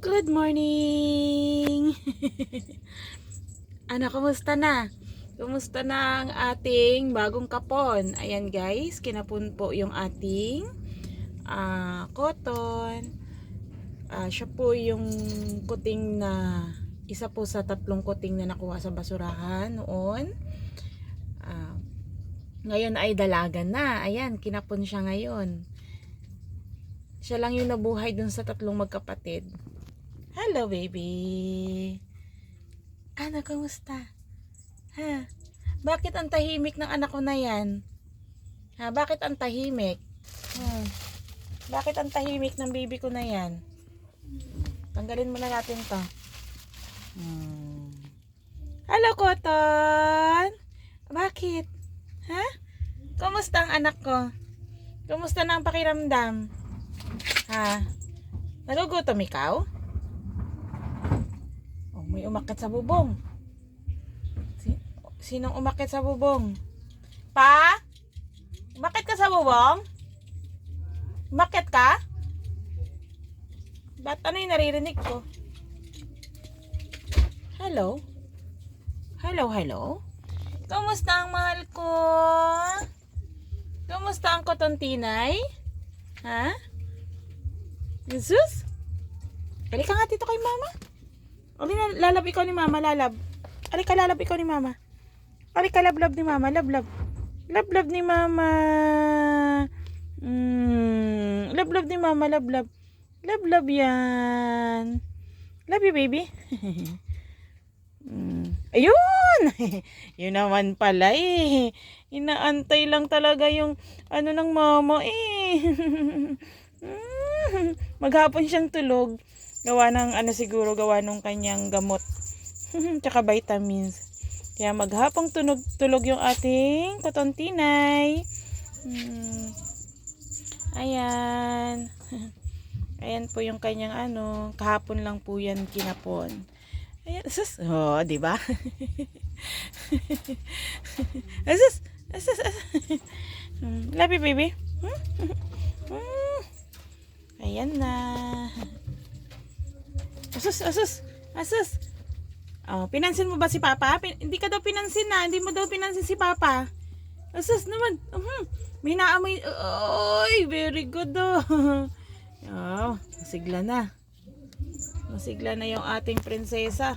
Good morning! Ano, kumusta na? Kumusta na ang ating bagong kapon? Ayan guys, kinapon po yung ating cotton. Siya po yung kuting na isa po sa 3 kuting na nakuha sa basurahan noon. Ngayon ay dalaga na. Ayan, kinapon siya ngayon. Siya lang yung nabuhay dun sa 3 magkapatid. Hello baby. Ano, kamusta? Ha? Bakit ang tahimik ng anak ko na yan? Ha? Bakit ang tahimik? Bakit ang tahimik ng baby ko na yan? Tanggalin muna natin to. Hello, Cotton! Bakit? Ha? Kumusta ang anak ko? Kumusta na ang pakiramdam? Ha? Nagugutom ikaw? Oh, may umakyat sa bubong. Sinong umakyat sa bubong? Pa? Umakyat ka sa bubong? Umakyat ka? Ba't ano yung naririnig ko? Hello? Hello, hello? Kumusta ang mahal ko? Kumusta ang kotontinay? Ha? Jesus? Balik ka nga dito kay mama. Uli na, lalab ikaw ni mama, lalab. Ari ka, lalab ikaw ni mama. Ari ka, lablab ni mama, lablab. Lablab ni mama. Lablab ni mama, lablab. Lablab yan. Love you, baby. Ayun! Yun naman pala eh. Inaantay lang talaga yung ano ng mama eh. Maghapon siyang tulog. Gawa ng ano siguro, gawa ng kanyang gamot. Tsaka vitamins. Kaya maghapong tulog yung ating kotontinay. Ayan. Ayan po yung kanyang ano. Kahapon lang po yan kinapon. Ayan. Sus. Oh, diba? Asus. Asus. Love you, baby. Ayan na. Asus, asus, asus. Oh, pinansin mo ba si Papa? Hindi ka daw pinansin na. Hindi mo daw pinansin si Papa. Asus naman. May naamoy. Oy, very good oh. Oh, masigla na. Masigla na yung ating prinsesa.